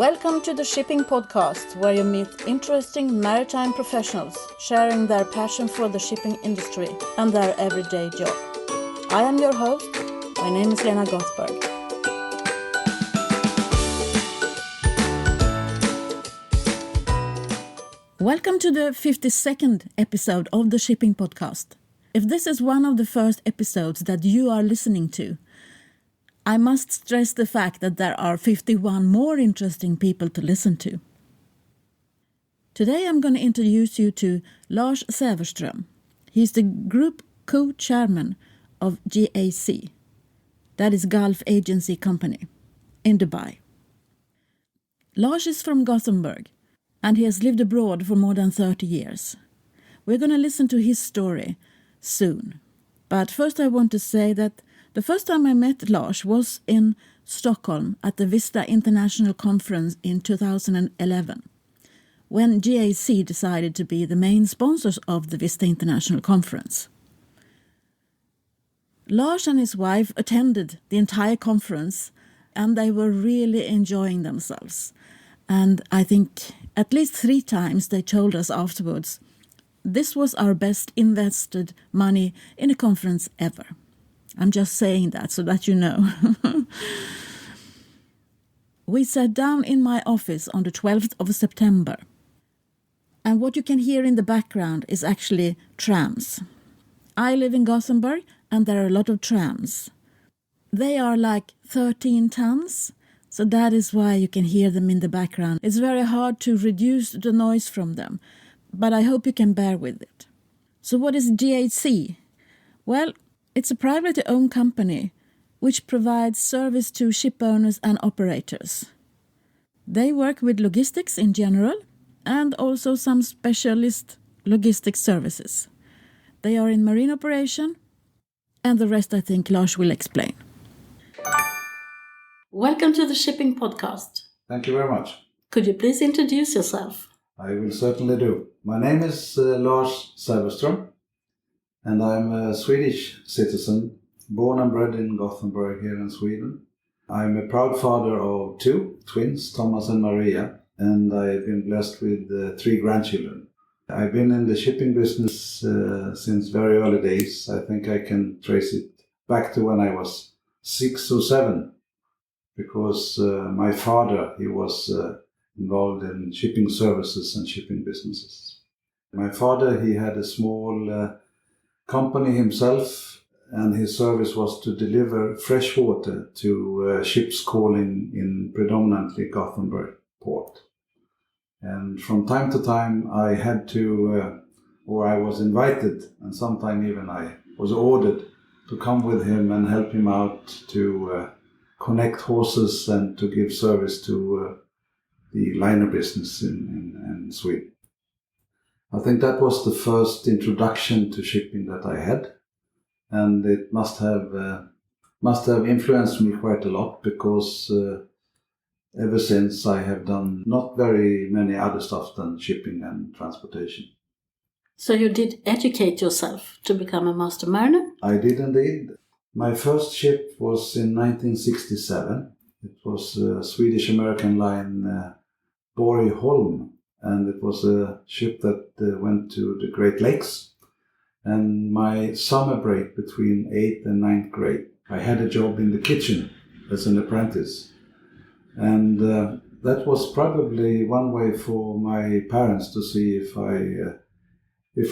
Welcome to the Shipping Podcast, where you meet interesting maritime professionals sharing their passion for the shipping industry and their everyday job. I am your host. My name is Lena Gothberg. Welcome to the 52nd episode of the Shipping Podcast. If this is one of the first episodes that you are listening to, I must stress the fact that there are 51 more interesting people to listen to. Today I'm going to introduce you to Lars Säfverström. He's the group co-chairman of GAC, that is Gulf Agency Company, in Dubai. Lars is from Gothenburg, and he has lived abroad for more than 30 years. We're going to listen to his story soon. But first I want to say that the first time I met Lars was in Stockholm at the Vista International Conference in 2011, when GAC decided to be the main sponsors of the Vista International Conference. Lars and his wife attended the entire conference, and they were really enjoying themselves. And I think at least 3 times they told us afterwards, this was our best invested money in a conference ever. I'm just saying that so that you know. We sat down in my office on the 12th of September. And what you can hear in the background is actually trams. I live in Gothenburg and there are a lot of trams. They are like 13 tons, so that is why you can hear them in the background. It's very hard to reduce the noise from them, but I hope you can bear with it. So what is GAC? Well, it's a privately owned company which provides service to ship owners and operators. They work with logistics in general and also some specialist logistics services. They are in marine operation, and the rest I think Lars will explain. Welcome to the Shipping Podcast. Thank you very much. Could you please introduce yourself? I will certainly do. My name is Lars Säfverström, and I'm a Swedish citizen, born and bred in Gothenburg here in Sweden. I'm a proud father of 2 twins, Thomas and Maria, and I've been blessed with 3 grandchildren. I've been in the shipping business since very early days. I think I can trace it back to when I was 6 or 7, because my father, he was involved in shipping services and shipping businesses. My father, he had a small company himself, and his service was to deliver fresh water to ships calling in predominantly Gothenburg port. And from time to time I had to, or I was invited, and sometimes even I was ordered to come with him and help him out to connect horses and to give service to the liner business in Sweden. I think that was the first introduction to shipping that I had, and it must have influenced me quite a lot, because ever since I have done not very many other stuff than shipping and transportation. So you did educate yourself to become a master mariner? I did indeed. My first ship was in 1967. It was a Swedish-American line Borgholm, and it was a ship that went to the Great Lakes. And my summer break between 8th and 9th grade, I had a job in the kitchen as an apprentice. And that was probably one way for my parents to see if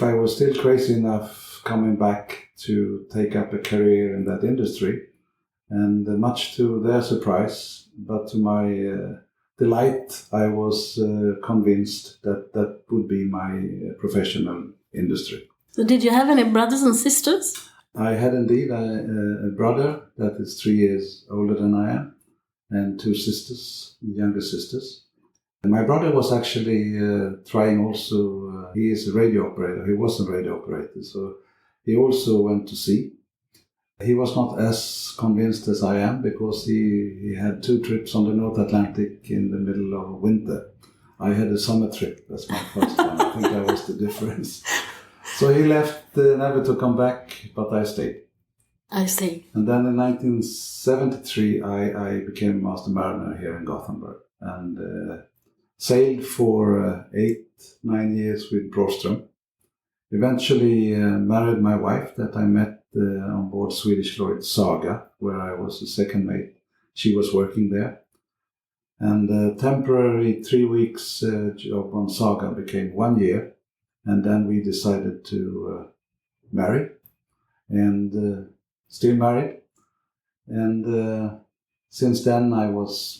I was still crazy enough coming back to take up a career in that industry. And much to their surprise, but to my delight, I was convinced that that would be my professional industry. So did you have any brothers and sisters? I had indeed a brother that is 3 years older than I am, and 2 sisters, younger sisters. And my brother was actually trying also, he is a radio operator, he was a radio operator, so he also went to sea. He was not as convinced as I am, because he had 2 trips on the North Atlantic in the middle of winter. I had a summer trip, that's my first time. I think that was the difference. So he left never to come back, but I stayed. I see. And then in 1973, I became master mariner here in Gothenburg. and sailed for 8-9 years with Broström. Eventually married my wife that I met on board Swedish Lloyd's Saga, where I was the second mate. She was working there. And temporary 3 weeks job on Saga became 1 year. And then we decided to marry, and still married. And since then I was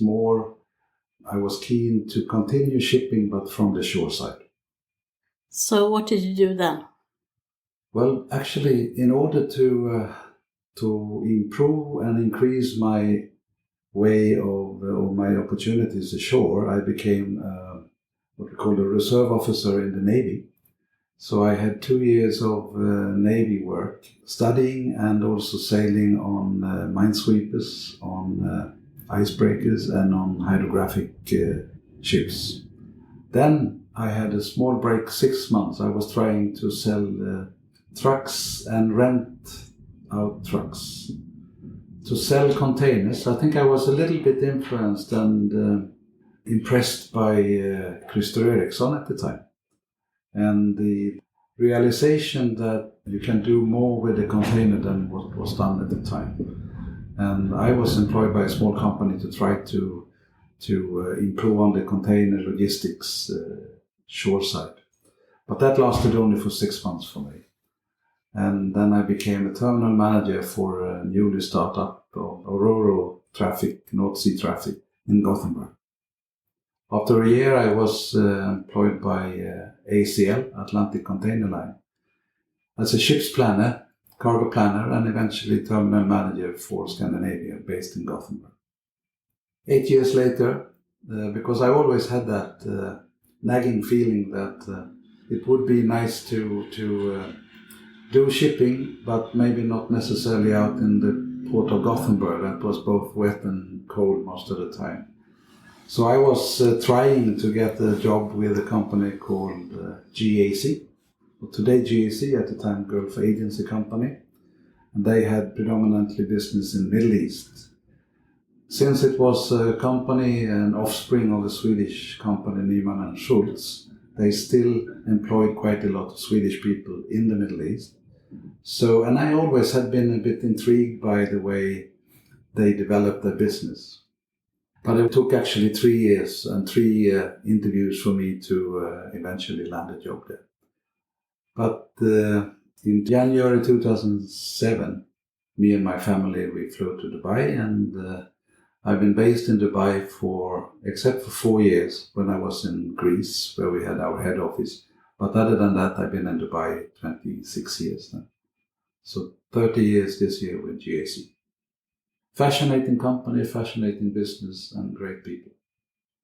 keen to continue shipping, but from the shore side. So what did you do then? Well, actually, in order to improve and increase my way of my opportunities ashore, I became what we call a reserve officer in the Navy. So I had 2 years of Navy work, studying and also sailing on minesweepers, on icebreakers, and on hydrographic ships. Then I had a small break, 6 months. I was trying to sell trucks and rent out trucks. To sell containers, I think I was a little bit influenced and impressed by Christer Eriksson at the time. And the realization that you can do more with a container than what was done at the time. And I was employed by a small company to try to improve on the container logistics shore side. But that lasted only for 6 months for me. And then I became a terminal manager for a newly startup of Ro-Ro traffic, North Sea traffic in Gothenburg. After a year, I was employed by ACL, Atlantic Container Line, as a ship's planner, cargo planner, and eventually terminal manager for Scandinavia, based in Gothenburg. 8 years later, because I always had that nagging feeling that it would be nice to do shipping, but maybe not necessarily out in the port of Gothenburg. That was both wet and cold most of the time. So I was trying to get a job with a company called GAC. Well, today GAC, at the time Gulf Agency Company. And they had predominantly business in the Middle East. Since it was a company, an offspring of a Swedish company, Nyman & Schultz, they still employed quite a lot of Swedish people in the Middle East. So, and I always had been a bit intrigued by the way they developed their business. But it took actually 3 years and 3 interviews for me to eventually land a job there. But in January 2007, me and my family, we flew to Dubai, and I've been based in Dubai except for 4 years when I was in Greece, where we had our head office. But other than that, I've been in Dubai 26 years now. So 30 years this year with GAC. Fascinating company, fascinating business, and great people.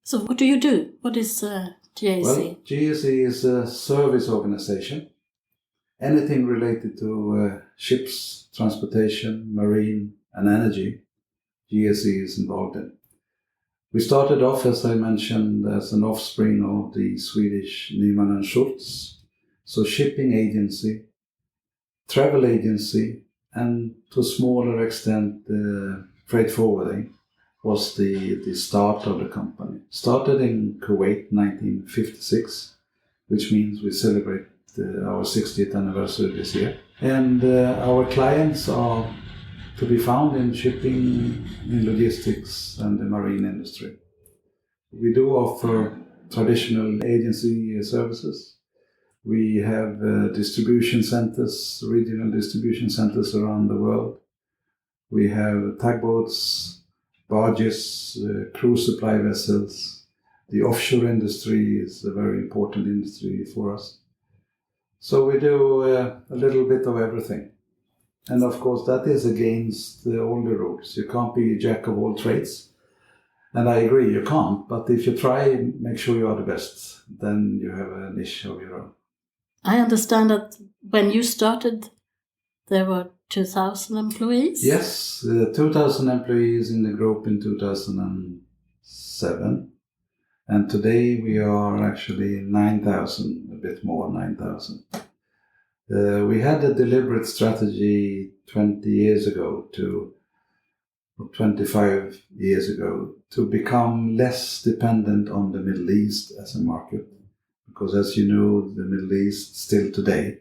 So what do you do? What is GAC? Well, GAC is a service organization. Anything related to ships, transportation, marine, and energy, GAC is involved in. We started off, as I mentioned, as an offspring of the Swedish Nyman & Schultz. So shipping agency, travel agency, and to a smaller extent, freight forwarding was the start of the company. Started in Kuwait, 1956, which means we celebrate our 60th anniversary this year. And our clients are to be found in shipping, in logistics, and the marine industry. We do offer traditional agency services. We have distribution centers, regional distribution centers around the world. We have tugboats, barges, cruise supply vessels. The offshore industry is a very important industry for us. So we do a little bit of everything. And of course, that is against all the rules. You can't be a jack of all trades. And I agree, you can't. But if you try, make sure you are the best. Then you have a niche of your own. I understand that when you started, there were 2,000 employees? Yes, 2,000 employees in the group in 2007. And today we are actually 9,000, a bit more, 9,000. We had a deliberate strategy 25 years ago to become less dependent on the Middle East as a market. Because as you know, the Middle East still today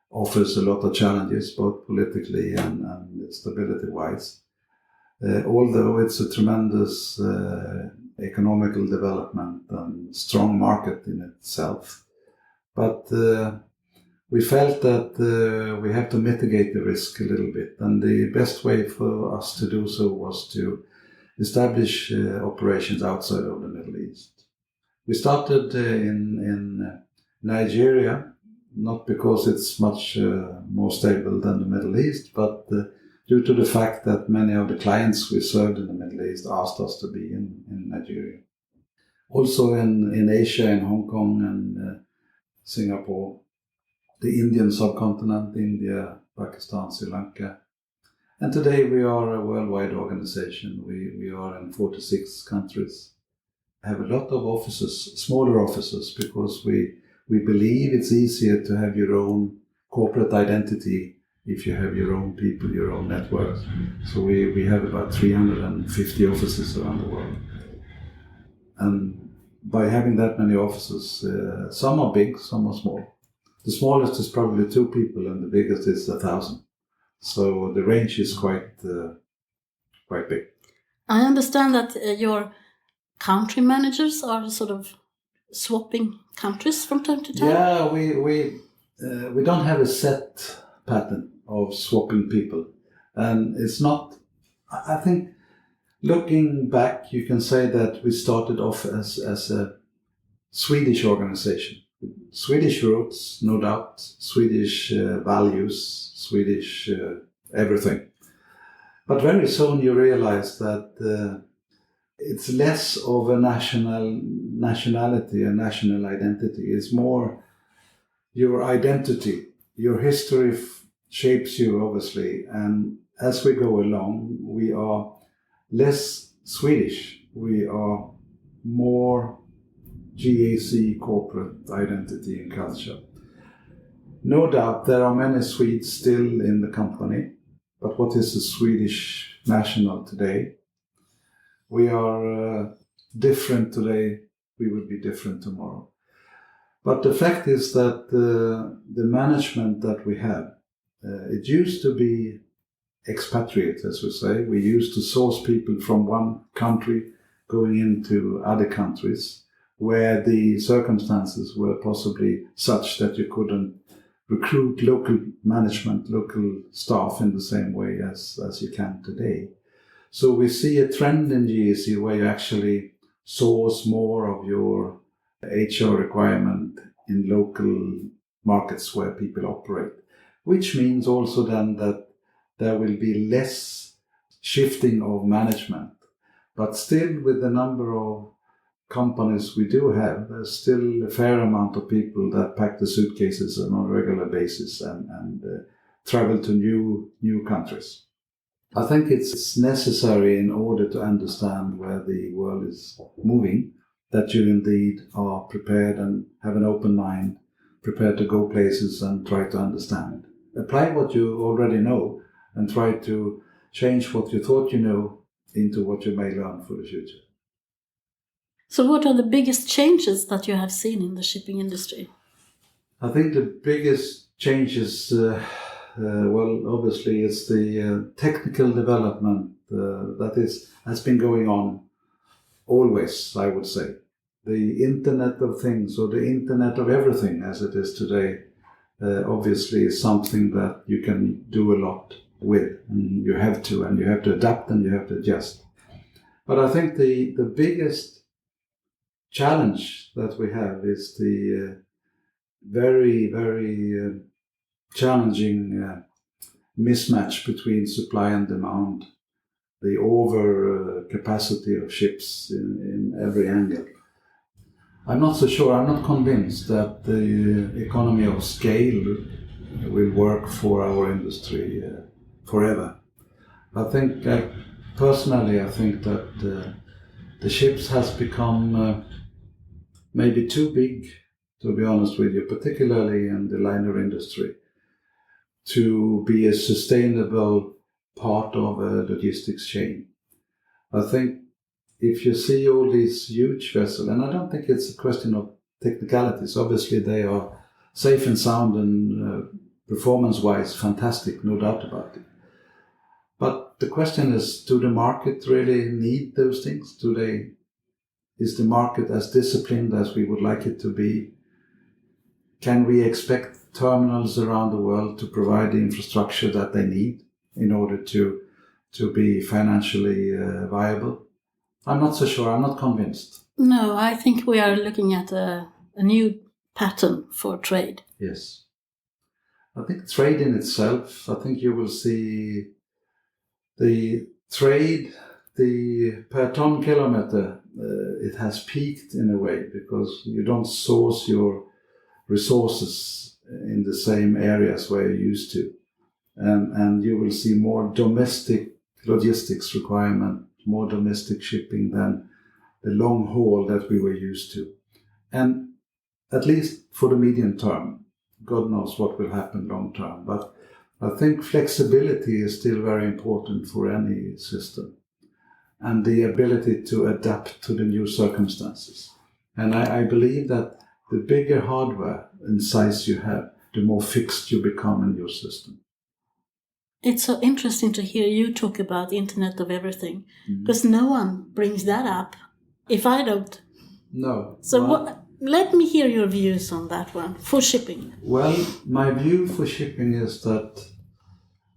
offers a lot of challenges, both politically and stability-wise. Although it's a tremendous economical development and strong market in itself. But we felt that we have to mitigate the risk a little bit. And the best way for us to do so was to establish operations outside of the Middle East. We started in Nigeria, not because it's much more stable than the Middle East, but due to the fact that many of the clients we served in the Middle East asked us to be in Nigeria. Also in Asia, in Hong Kong and Singapore, the Indian subcontinent, India, Pakistan, Sri Lanka. And today we are a worldwide organization. We are in 46 countries. Have a lot of offices, smaller offices, because we believe it's easier to have your own corporate identity if you have your own people, your own network. So we have about 350 offices around the world. And by having that many offices, some are big, some are small. The smallest is probably 2 people and the biggest is 1,000. So the range is quite big. I understand that your country managers are sort of swapping countries from time to time. Yeah, we don't have a set pattern of swapping people, and it's not. I think looking back, you can say that we started off as a Swedish organization. Swedish roots, no doubt, Swedish values, Swedish everything. But very soon you realize that it's less of a nationality, a national identity. It's more your identity. Your history shapes you, obviously. And as we go along, we are less Swedish. We are more GAC corporate identity and culture. No doubt there are many Swedes still in the company, but what is the Swedish national today? We are different today, we will be different tomorrow. But the fact is that the management that we have, it used to be expatriate, as we say. We used to source people from one country going into other countries, where the circumstances were possibly such that you couldn't recruit local management, local staff in the same way as you can today. So we see a trend in GAC where you actually source more of your HR requirement in local markets where people operate, which means also then that there will be less shifting of management. But still, with the number of companies we do have, there's still a fair amount of people that pack the suitcases on a regular basis and travel to new countries. I think it's necessary in order to understand where the world is moving, that you indeed are prepared and have an open mind, prepared to go places and try to understand. Apply what you already know and try to change what you thought you know into what you may learn for the future. So what are the biggest changes that you have seen in the shipping industry? I think the biggest changes, well, obviously it's the technical development that has been going on always, I would say. The Internet of Things, or the Internet of Everything as it is today, obviously is something that you can do a lot with, and you have to adapt and you have to adjust. But I think the biggest challenge that we have is the very, very challenging mismatch between supply and demand, the over capacity of ships in every angle. I'm not so sure, I'm not convinced that the economy of scale will work for our industry forever. I think, personally, I think that the ships has become maybe too big, to be honest with you, particularly in the liner industry, to be a sustainable part of a logistics chain. I think if you see all these huge vessels, and I don't think it's a question of technicalities. Obviously, they are safe and sound and performance-wise fantastic, no doubt about it. But the question is, do the market really need those things? Is the market as disciplined as we would like it to be? Can we expect terminals around the world to provide the infrastructure that they need in order to be financially viable? I'm not so sure. I'm not convinced. No, I think we are looking at a new pattern for trade. Yes. I think trade in itself, I think you will see the trade, the per ton kilometer, it has peaked in a way because you don't source your resources in the same areas where you used to. And you will see more domestic logistics requirement, more domestic shipping than the long haul that we were used to. And at least for the medium term, God knows what will happen long term. But I think flexibility is still very important for any system, and the ability to adapt to the new circumstances. And I believe that the bigger hardware and size you have, the more fixed you become in your system. It's so interesting to hear you talk about Internet of Everything, because no one brings that up if I don't. No. So let me hear your views on that one, for shipping. Well, my view for shipping is that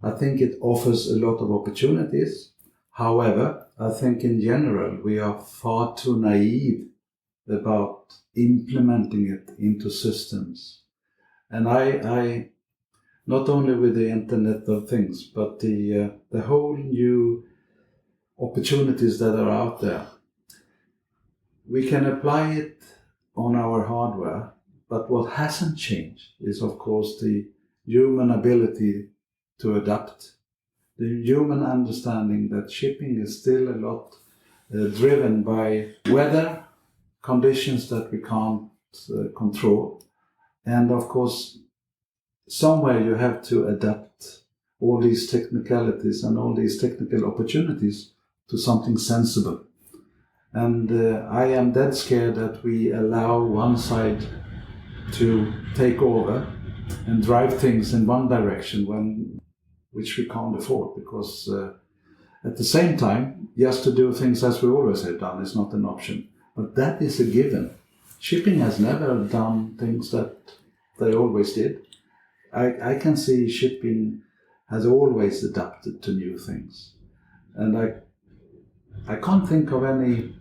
I think it offers a lot of opportunities. However, I think in general we are far too naive about implementing it into systems. And I not only with the Internet of Things, but the whole new opportunities that are out there, we can apply it on our hardware, but what hasn't changed is, of course, the human ability to adapt, the human understanding that shipping is still a lot driven by weather conditions that we can't control. And of course, somewhere you have to adapt all these technicalities and all these technical opportunities to something sensible. And I am dead scared that we allow one side to take over and drive things in one direction which we can't afford, because at the same time, just to do things as we always have done is not an option. But that is a given. Shipping has never done things that they always did. I can see shipping has always adapted to new things. And I can't think of any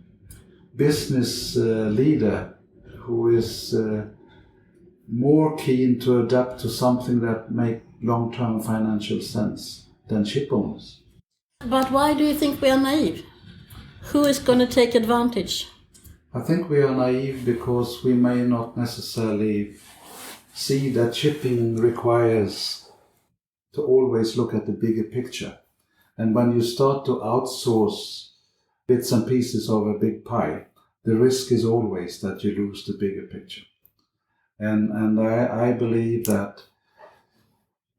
business leader who is more keen to adapt to something that makes long-term financial sense than ship owners. But why do you think we are naive? Who is going to take advantage? I think we are naive because we may not necessarily see that shipping requires to always look at the bigger picture. And when you start to outsource bits and pieces of a big pie, the risk is always that you lose the bigger picture. And I believe that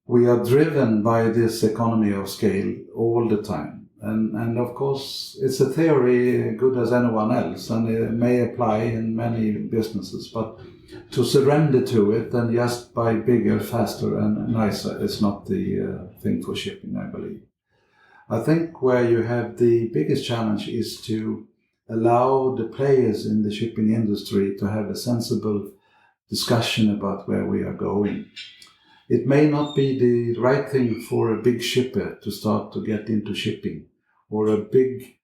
we are driven by this economy of scale all the time. And of course, it's a theory good as anyone else, and it may apply in many businesses. But to surrender to it and just buy bigger, faster, and nicer is not the thing for shipping, I believe. I think where you have the biggest challenge is to allow the players in the shipping industry to have a sensible discussion about where we are going. It may not be the right thing for a big shipper to start to get into shipping, or a big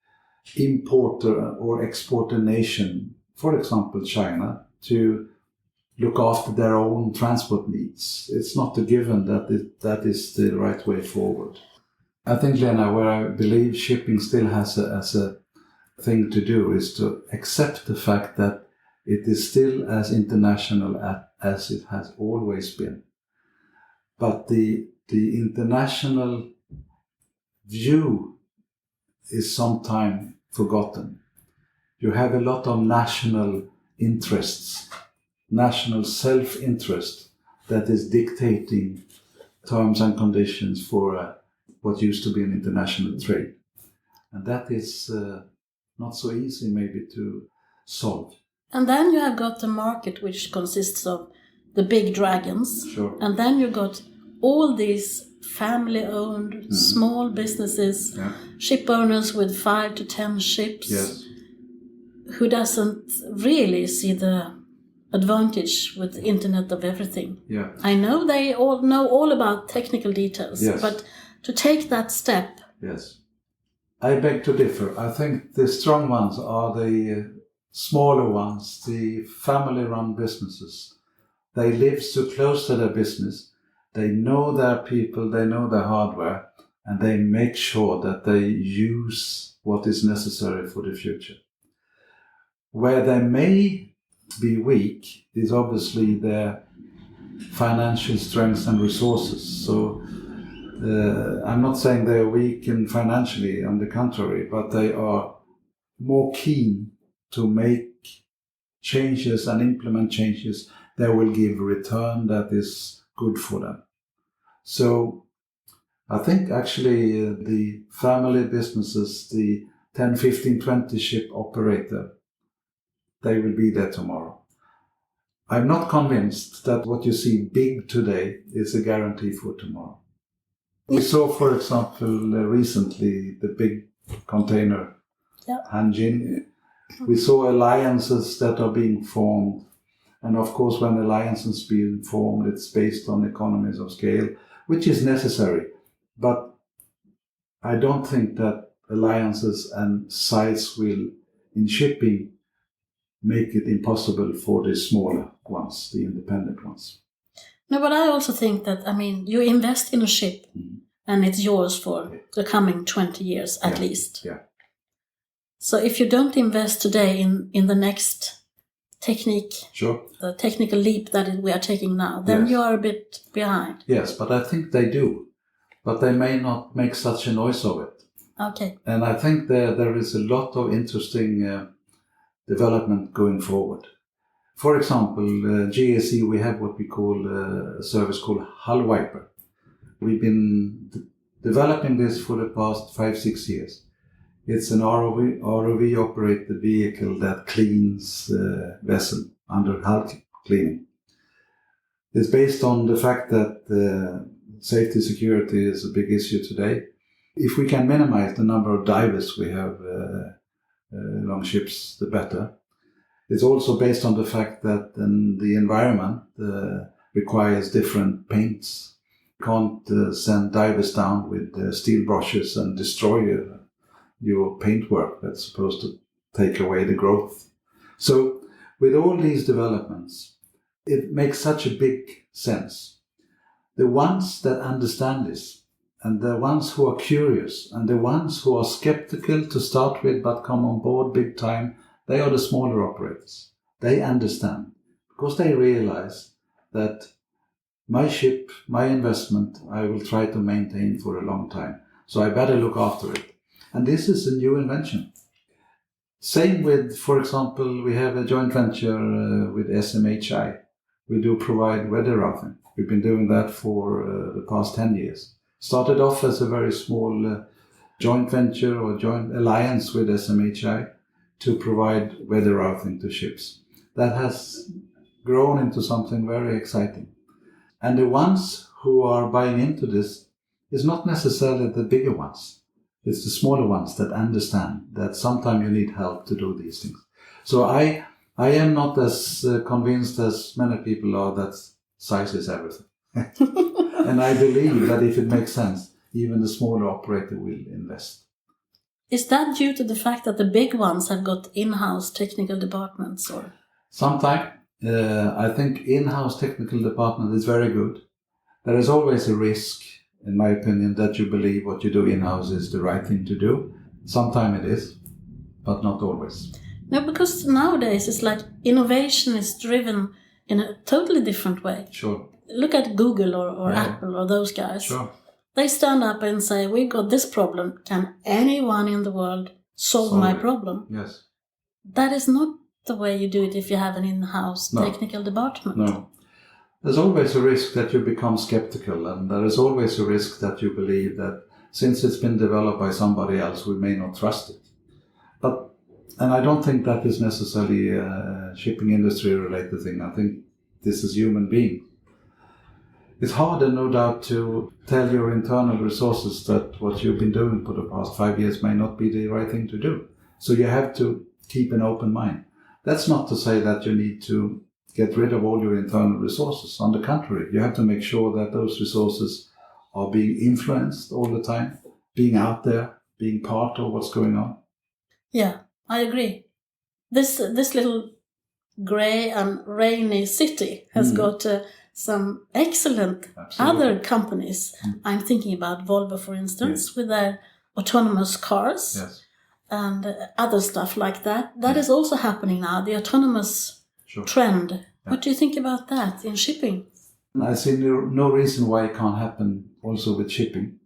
importer or exporter nation, for example China, to look after their own transport needs. It's not a given that is the right way forward. I think, Lena, where I believe shipping still has a thing to do is to accept the fact that it is still as international as it has always been. But the international view is sometimes forgotten. You have a lot of national interests, national self-interest that is dictating terms and conditions for what used to be an international trade. And that is not so easy maybe to solve. And then you have got the market which consists of the big dragons. Sure. And then you got all these family-owned small businesses, ship owners with 5 to 10 ships, Yes. who doesn't really see the advantage with the Internet of Everything. Yeah. I know they all know all about technical details, Yes. but to take that step. Yes. I beg to differ. I think the strong ones are the smaller ones, the family-run businesses. They live so close to their business. They know their people, they know their hardware, and they make sure that they use what is necessary for the future. Where they may be weak is obviously their financial strengths and resources. So I'm not saying they're weak in financially, on the contrary, but they are more keen to make changes and implement changes that will give return that is good for them. So I think actually the family businesses, the 10, 15, 20 ship operator, they will be there tomorrow. I'm not convinced that what you see big today is a guarantee for tomorrow. We saw, for example, recently the big container Hanjin. We saw alliances that are being formed. And of course, when alliances being formed, it's based on economies of scale, which is necessary. But I don't think that alliances and size will, in shipping, make it impossible for the smaller ones, the independent ones. No, but I also think that, you invest in a ship and it's yours for the coming 20 years at least. Yeah. So if you don't invest today in the next technique, the technical leap that we are taking now, then you are a bit behind. Yes, but I think they do. But they may not make such a noise of it. Okay. And I think there is a lot of interesting development going forward. For example, GAC, we have what we call a service called Hull Wiper. We've been developing this for the past 5-6 years. It's an ROV operated vehicle that cleans vessel under hull cleaning. It's based on the fact that safety security is a big issue today. If we can minimize the number of divers we have along ships, the better. It's also based on the fact that the environment requires different paints. You can't send divers down with steel brushes and destroy your paintwork that's supposed to take away the growth. So with all these developments, it makes such a big sense. The ones that understand this, and the ones who are curious, and the ones who are skeptical to start with but come on board big time, they are the smaller operators. They understand, because they realize that my ship, my investment, I will try to maintain for a long time. So I better look after it. And this is a new invention. Same with, for example, we have a joint venture with SMHI. We do provide weather routing. We've been doing that for the past 10 years. Started off as a very small joint venture or joint alliance with SMHI to provide weather routing to ships. That has grown into something very exciting. And the ones who are buying into this is not necessarily the bigger ones. It's the smaller ones that understand that sometimes you need help to do these things. So I am not as convinced as many people are that size is everything. And I believe that if it makes sense, even the smaller operator will invest. Is that due to the fact that the big ones have got in-house technical departments? Or Sometimes I think in-house technical department is very good. There is always a risk, in my opinion, that you believe what you do in-house is the right thing to do. Sometimes it is, but not always. No, because nowadays it's like innovation is driven in a totally different way. Sure. Look at Google or Apple or those guys. Sure. They stand up and say, we've got this problem. Can anyone in the world solve my problem? Yes. That is not the way you do it if you have an in-house technical department. No. There's always a risk that you become skeptical, and there is always a risk that you believe that since it's been developed by somebody else, we may not trust it. But And I don't think that is necessarily a shipping industry related thing. I think this is human being. It's harder, no doubt, to tell your internal resources that what you've been doing for the past 5 years may not be the right thing to do. So you have to keep an open mind. That's not to say that you need to get rid of all your internal resources. On the contrary, you have to make sure that those resources are being influenced all the time, being out there, being part of what's going on. Yeah, I agree. This little grey and rainy city has got some excellent other companies. I'm thinking about Volvo, for instance, with their autonomous cars. Yes. And other stuff like that. That is also happening now, the autonomous trend. Yeah. What do you think about that in shipping? I see no reason why it can't happen also with shipping.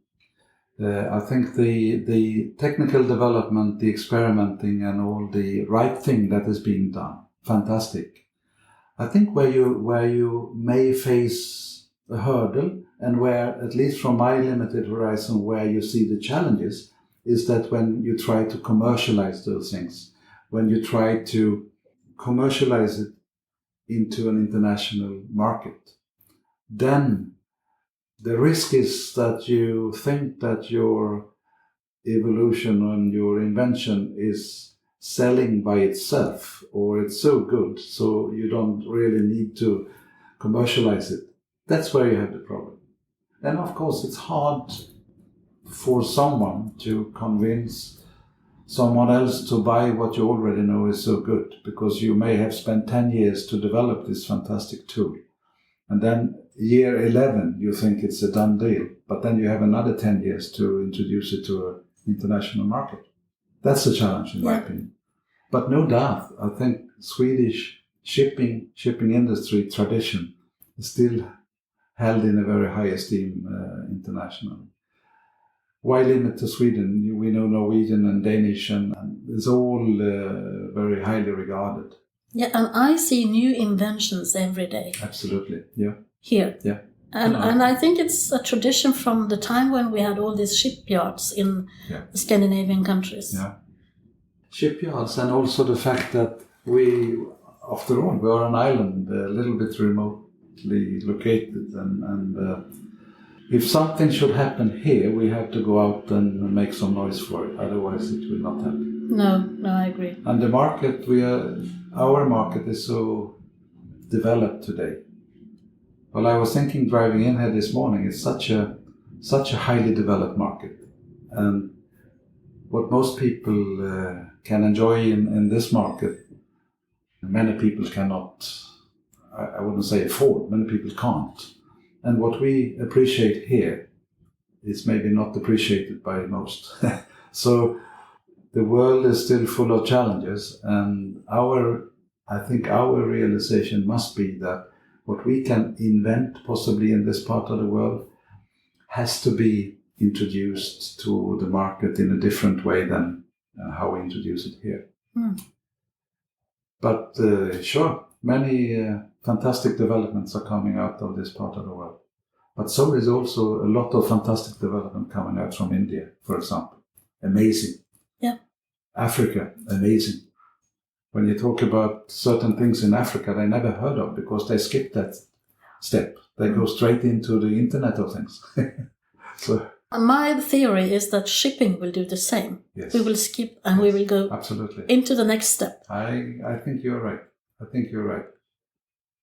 I think the technical development, the experimenting and all the right thing that is being done, fantastic. I think where you may face a hurdle and where, at least from my limited horizon, where you see the challenges is that when you try to commercialize those things, when you try to commercialize it into an international market, then the risk is that you think that your evolution and your invention is selling by itself, or it's so good, so you don't really need to commercialize it. That's where you have the problem. And of course, it's hard for someone to convince someone else to buy what you already know is so good, because you may have spent 10 years to develop this fantastic tool. And then year 11, you think it's a done deal, but then you have another 10 years to introduce it to an international market. That's a challenge in my opinion. But no doubt, I think Swedish shipping industry tradition is still held in a very high esteem internationally. Why limit to Sweden? We know Norwegian and Danish, and it's all very highly regarded. Yeah, and I see new inventions every day. Absolutely, yeah. Here. Yeah. And I think it's a tradition from the time when we had all these shipyards in the Scandinavian countries. Yeah. Shipyards, and also the fact that we, after all, we are an island, a little bit remotely located, and if something should happen here, we have to go out and make some noise for it. Otherwise, it will not happen. No, I agree. And the market, our market is so developed today. Well, I was thinking driving in here this morning, it's such a highly developed market. And what most people can enjoy in this market, many people cannot, I wouldn't say afford, many people can't. And what we appreciate here is maybe not appreciated by most. So the world is still full of challenges, and I think our realization must be that what we can invent possibly in this part of the world has to be introduced to the market in a different way than how we introduce it here. But sure, many fantastic developments are coming out of this part of the world. But so is also a lot of fantastic development coming out from India, for example. Amazing. Yeah. Africa, amazing. When you talk about certain things in Africa, they never heard of because they skip that step. They go straight into the Internet of Things. So my theory is that shipping will do the same. Yes. We will skip and we will go into the next step. I think you're right.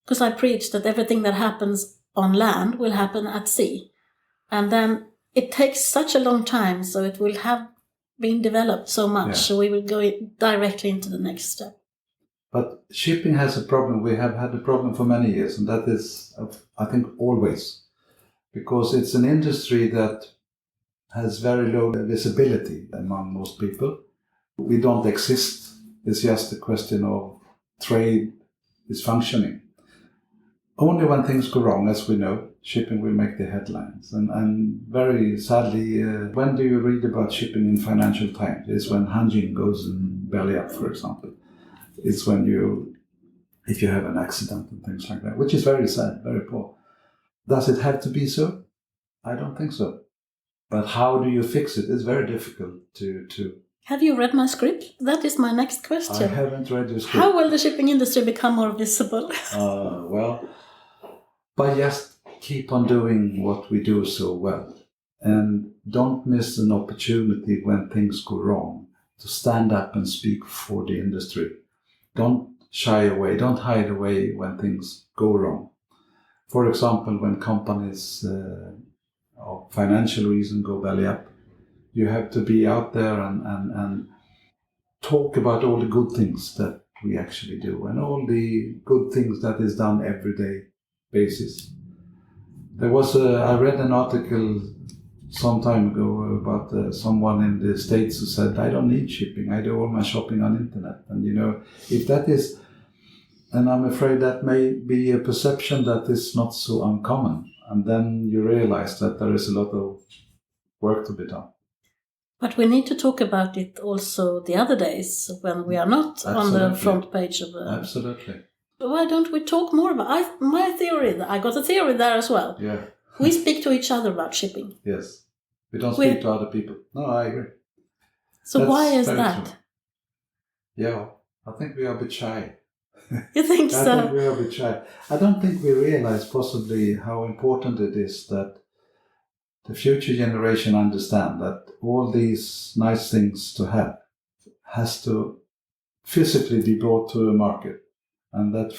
Because I preach that everything that happens on land will happen at sea. And then it takes such a long time, so it will have been developed so much, so we will go directly into the next step. But shipping has a problem. We have had a problem for many years, and that is, I think, always. Because it's an industry that has very low visibility among most people. We don't exist. It's just a question of trade is functioning. Only when things go wrong, as we know, shipping will make the headlines. And very sadly, when do you read about shipping in Financial Times? It's when Hanjin goes in belly up, for example. It's when if you have an accident and things like that, which is very sad, very poor. Does it have to be so? I don't think so. But how do you fix it? It's very difficult to Have you read my script? That is my next question. I haven't read your script. How will the shipping industry become more visible? Well, by just keep on doing what we do so well. And don't miss an opportunity when things go wrong to stand up and speak for the industry. Don't shy away, don't hide away when things go wrong. For example, when companies of financial reason go belly up, you have to be out there and talk about all the good things that we actually do and all the good things that is done everyday basis. I read an article some time ago about someone in the States who said, I don't need shipping, I do all my shopping on internet. And if that is, and I'm afraid that may be a perception that is not so uncommon. And then you realize that there is a lot of work to be done. But we need to talk about it also the other days when we are not on the front page of the... Absolutely. Why don't we talk more about... my theory, I got a theory there as well. Yeah. We speak to each other about shipping. Yes. We don't speak to other people. No, I agree. So that's why is that? True. Yeah, I think we are a bit shy. You think so? I think we are a bit shy. I don't think we realize possibly how important it is that the future generation understand that all these nice things to have has to physically be brought to a market. And that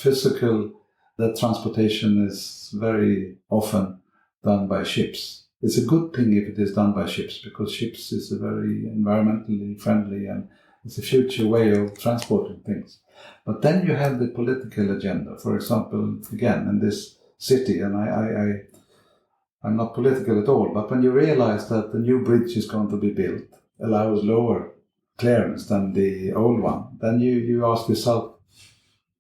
transportation is very often done by ships. It's a good thing if it is done by ships, because ships is a very environmentally friendly and it's a future way of transporting things. But then you have the political agenda. For example, again, in this city, and I'm not political at all, but when you realize that the new bridge is going to be built, allows lower clearance than the old one, then you ask yourself,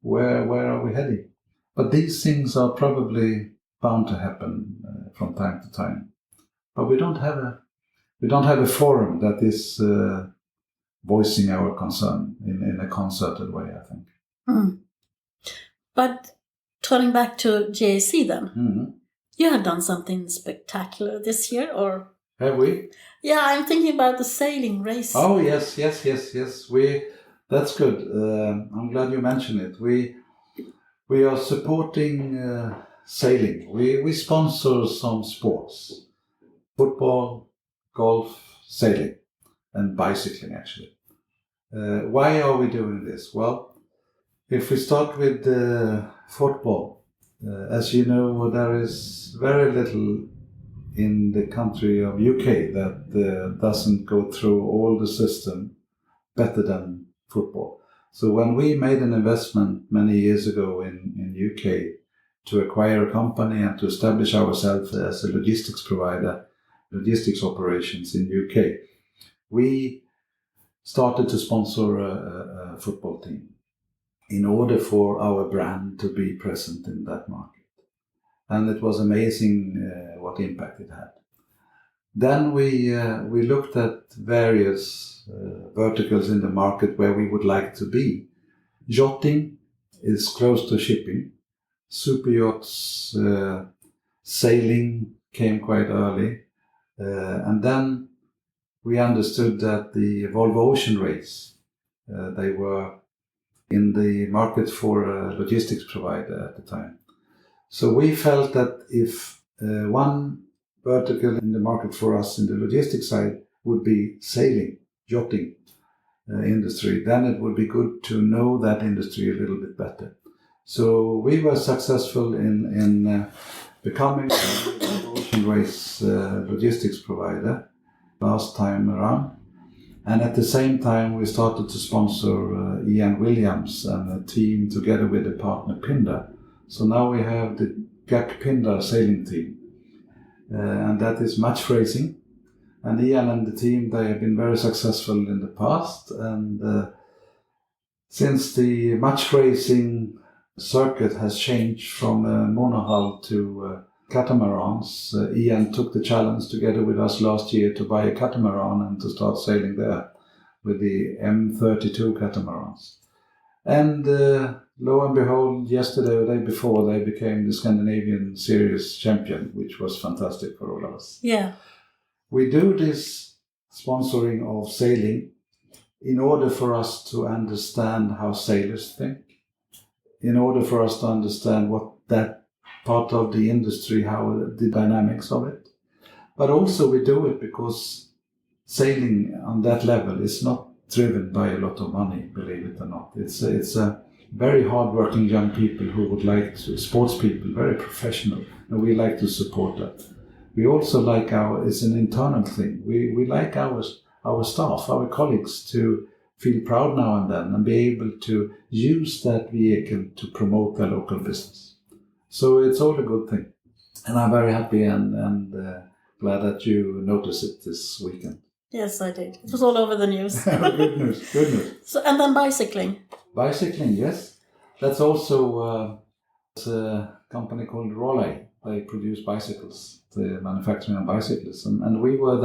where are we heading? But these things are probably bound to happen from time to time. But we don't have a forum that is voicing our concern in a concerted way, I think. Mm. But turning back to GAC then, you have done something spectacular this year, or? Have we? Yeah, I'm thinking about the sailing race. Oh, yes. That's good. I'm glad you mentioned it. We are supporting sailing. We sponsor some sports. Football, golf, sailing, and bicycling, actually. Why are we doing this? Well, if we start with football, as you know, there is very little in the country of UK that doesn't go through all the system better than football. So when we made an investment many years ago in UK to acquire a company and to establish ourselves as a logistics provider, logistics operations in UK, we started to sponsor a football team in order for our brand to be present in that market. And it was amazing what impact it had. Then we looked at various verticals in the market where we would like to be. Yachting is close to shipping. Super yachts, sailing came quite early. And then we understood that the Volvo Ocean Race, they were in the market for a logistics provider at the time. So we felt that if one vertical in the market for us in the logistics side would be sailing, yachting industry, then it would be good to know that industry a little bit better. So we were successful in becoming an ocean race logistics provider last time around. And at the same time, we started to sponsor Ian Williams and a team together with the partner Pindar. So now we have the GAC Pindar sailing team. And that is match racing. And Ian and the team, they have been very successful in the past. And since the match racing circuit has changed from monohull to catamarans, Ian took the challenge together with us last year to buy a catamaran and to start sailing there with the M32 catamarans. And lo and behold, yesterday or the day before, they became the Scandinavian Series champion, which was fantastic for all of us. Yeah. We do this sponsoring of sailing in order for us to understand how sailors think, in order for us to understand what that part of the industry, how the dynamics of it. But also we do it because sailing on that level is not driven by a lot of money, believe it or not. It's a very hard-working young people who would like to, sports people, very professional, and we like to support that. We also like it's an internal thing. We like our staff, our colleagues to feel proud now and then and be able to use that vehicle to promote their local business. So it's all a good thing. And I'm very happy and glad that you noticed it this weekend. Yes, I did. It was all over the news. Good news, good news. So, and then bicycling. Bicycling, yes. That's also it's a company called Roley. They produce bicycles, the manufacturing of bicycles. And we are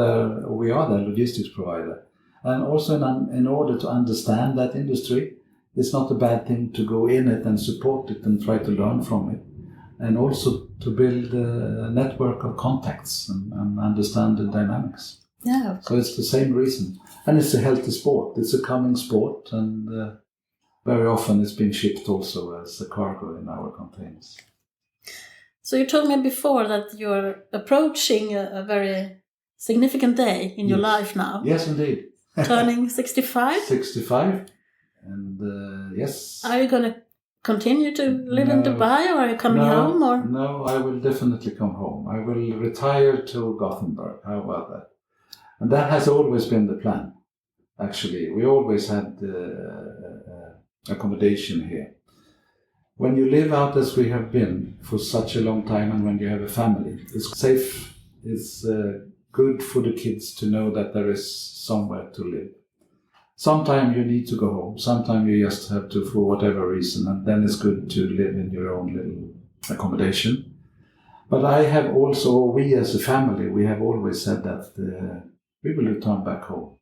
their logistics provider. And also in order to understand that industry, it's not a bad thing to go in it and support it and try to learn from it. And also to build a network of contacts and understand the dynamics. Yeah. So it's the same reason. And it's a healthy sport. It's a coming sport. And very often it's being shipped also as a cargo in our containers. So you told me before that you're approaching a very significant day in your life now. Yes, indeed. Turning 65? 65. And yes. Are you going to continue to live in Dubai, or are you coming home? Or? No, I will definitely come home. I will retire to Gothenburg. How about that? And that has always been the plan, actually. We always had accommodation here. When you live out as we have been for such a long time, and when you have a family, it's safe, it's good for the kids to know that there is somewhere to live. Sometimes you need to go home, sometimes you just have to for whatever reason, and then it's good to live in your own little accommodation. But I have also, we as a family, we have always said that we will return back home.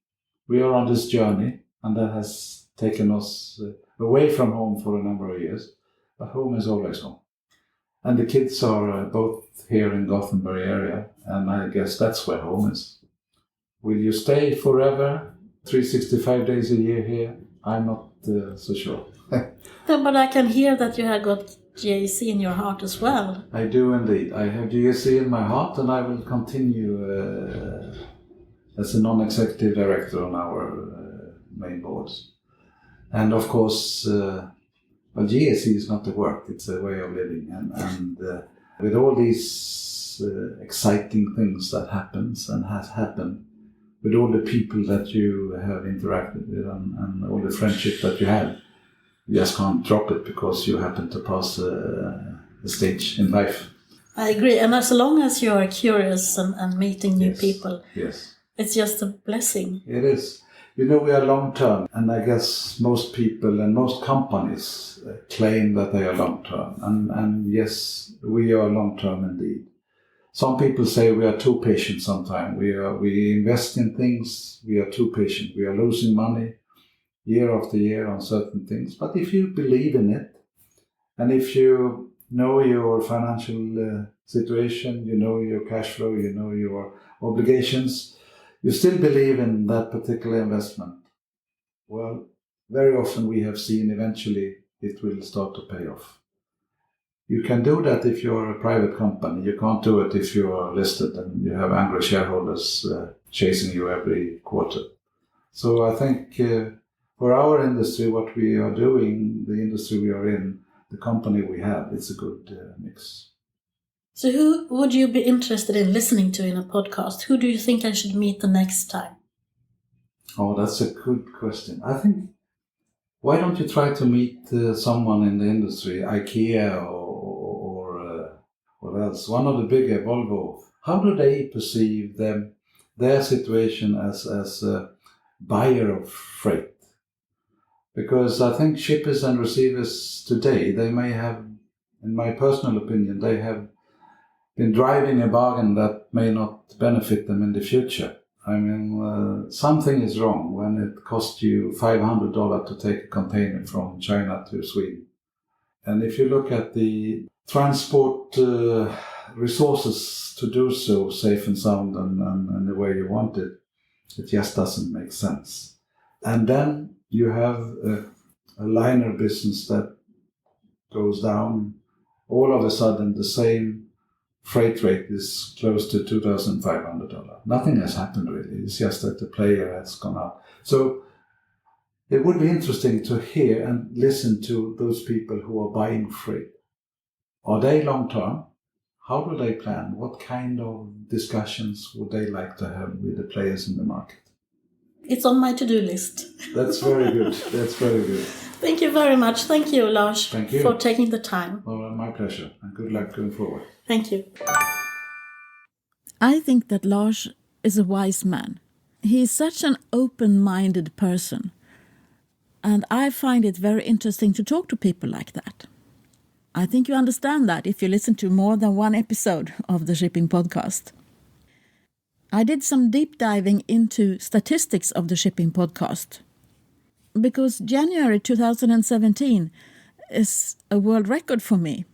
We are on this journey, and that has taken us away from home for a number of years, but home is always home. And the kids are both here in Gothenburg area, and I guess that's where home is. Will you stay forever, 365 days a year here? I'm not so sure. But I can hear that you have got GAC in your heart as well. I do indeed. I have GAC in my heart, and I will continue as a non-executive director on our main boards. And of course, GAC is not a work, it's a way of living. And with all these exciting things that happens and has happened, with all the people that you have interacted with and all the friendship that you have, you just can't drop it because you happen to pass a stage in life. I agree. And as long as you are curious and meeting new people, it's just a blessing. It is. You know, we are long-term, and I guess most people and most companies claim that they are long-term. And yes, we are long-term indeed. Some people say we are too patient sometimes. We invest in things, we are too patient. We are losing money year after year on certain things. But if you believe in it, and if you know your financial situation, you know your cash flow, you know your obligations, you still believe in that particular investment, well, very often we have seen eventually it will start to pay off. You can do that if you're a private company. You can't do it if you're listed and you have angry shareholders chasing you every quarter. So I think for our industry, what we are doing, the industry we are in, the company we have, it's a good mix. So who would you be interested in listening to in a podcast? Who do you think I should meet the next time? Oh, that's a good question. I think, why don't you try to meet someone in the industry, IKEA or what else? One of the bigger, Volvo. How do they perceive their situation as a buyer of freight? Because I think shippers and receivers today, they may have, in my personal opinion, they have been driving a bargain that may not benefit them in the future. I mean, something is wrong when it costs you $500 to take a container from China to Sweden. And if you look at the transport resources to do so safe and sound and the way you want it, it just doesn't make sense. And then you have a liner business that goes down. All of a sudden, the same freight rate is close to $2,500. Nothing has happened really. It's just that the player has gone up. So it would be interesting to hear and listen to those people who are buying freight. Are they long-term? How do they plan? What kind of discussions would they like to have with the players in the market? It's on my to-do list. That's very good. That's very good. Thank you very much. Thank you, Lars, Thank you. for taking the time. Well, my pleasure. And good luck going forward. Thank you. I think that Lars is a wise man. He is such an open-minded person. And I find it very interesting to talk to people like that. I think you understand that if you listen to more than one episode of the Shipping Podcast. I did some deep diving into statistics of the Shipping Podcast, because January 2017 is a world record for me.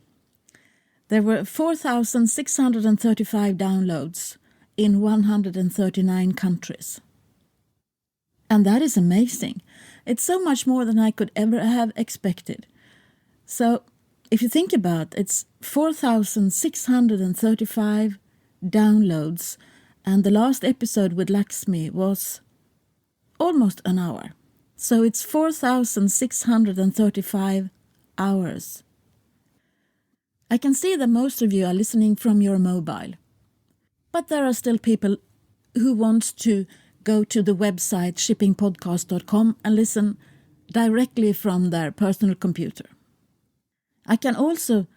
There were 4,635 downloads in 139 countries. And that is amazing. It's so much more than I could ever have expected. So if you think about it, it's 4,635 downloads, and the last episode with Lakshmi was almost an hour. So it's 4,635 hours. I can see that most of you are listening from your mobile. But there are still people who want to go to the website shippingpodcast.com and listen directly from their personal computer. I can also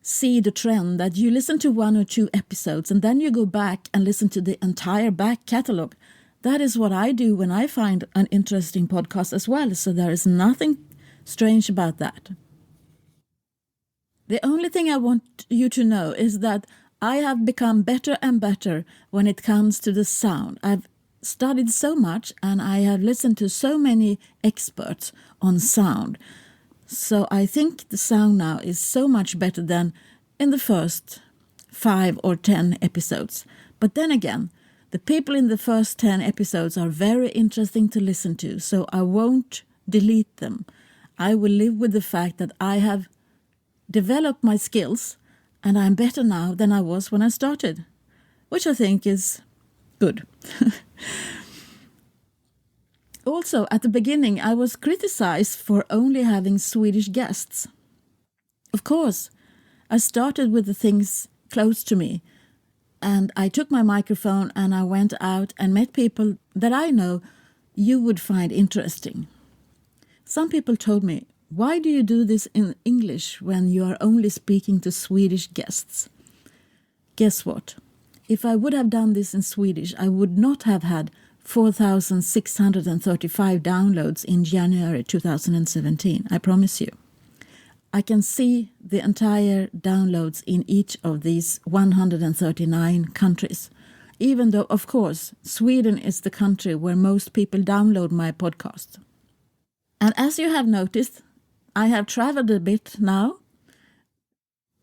see the trend that you listen to 1 or 2 episodes and then you go back and listen to the entire back catalogue. That is what I do when I find an interesting podcast as well, so there is nothing strange about that. The only thing I want you to know is that I have become better and better when it comes to the sound. I've studied so much and I have listened to so many experts on sound. So I think the sound now is so much better than in the first 5 or 10 episodes. But then again, the people in the first 10 episodes are very interesting to listen to, so I won't delete them. I will live with the fact that I have developed my skills and I'm better now than I was when I started, which I think is good. Also, at the beginning, I was criticized for only having Swedish guests. Of course, I started with the things close to me, and I took my microphone and I went out and met people that I know you would find interesting. Some people told me, why do you do this in English when you are only speaking to Swedish guests? Guess what? If I would have done this in Swedish, I would not have had 4,635 downloads in January 2017, I promise you. I can see the entire downloads in each of these 139 countries, even though, of course, Sweden is the country where most people download my podcast. And as you have noticed, I have traveled a bit now.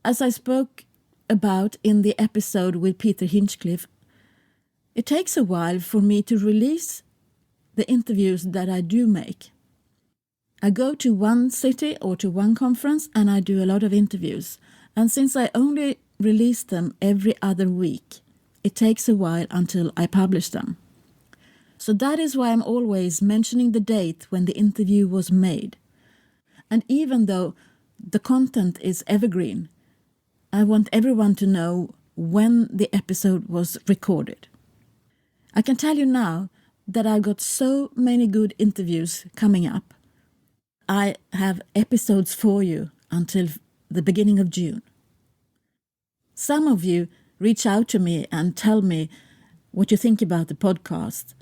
As I spoke about in the episode with Peter Hinchcliffe, it takes a while for me to release the interviews that I do make. I go to one city or to one conference and I do a lot of interviews. And since I only release them every other week, it takes a while until I publish them. So that is why I'm always mentioning the date when the interview was made. And even though the content is evergreen, I want everyone to know when the episode was recorded. I can tell you now that I've got so many good interviews coming up. I have episodes for you until the beginning of June. Some of you reach out to me and tell me what you think about the podcast.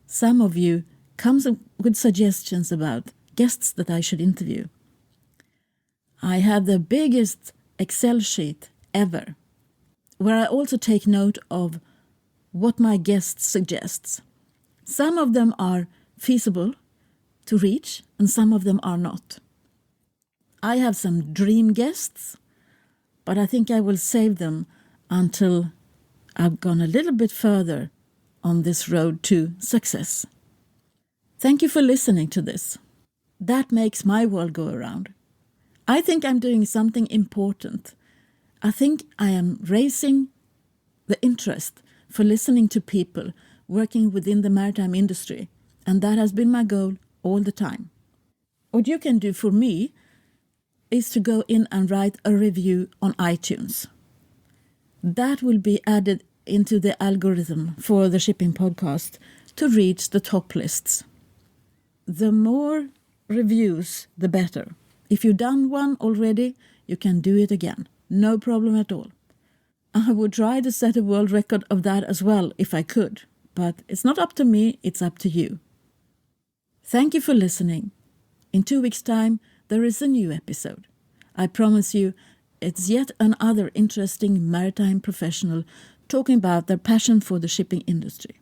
Some of you come with suggestions about guests that I should interview. I have the biggest Excel sheet ever, where I also take note of what my guest suggests. Some of them are feasible to reach, and some of them are not. I have some dream guests, but I think I will save them until I've gone a little bit further on this road to success. Thank you for listening to this. That makes my world go around. I think I'm doing something important. I think I am raising the interest for listening to people working within the maritime industry, and that has been my goal all the time. What you can do for me is to go in and write a review on iTunes. That will be added into the algorithm for the Shipping Podcast to reach the top lists. The more reviews, the better. If you've done one already, you can do it again. No problem at all. I would try to set a world record of that as well if I could, but it's not up to me, it's up to you. Thank you for listening. In 2 weeks' time, there is a new episode. I promise you, it's yet another interesting maritime professional talking about their passion for the shipping industry.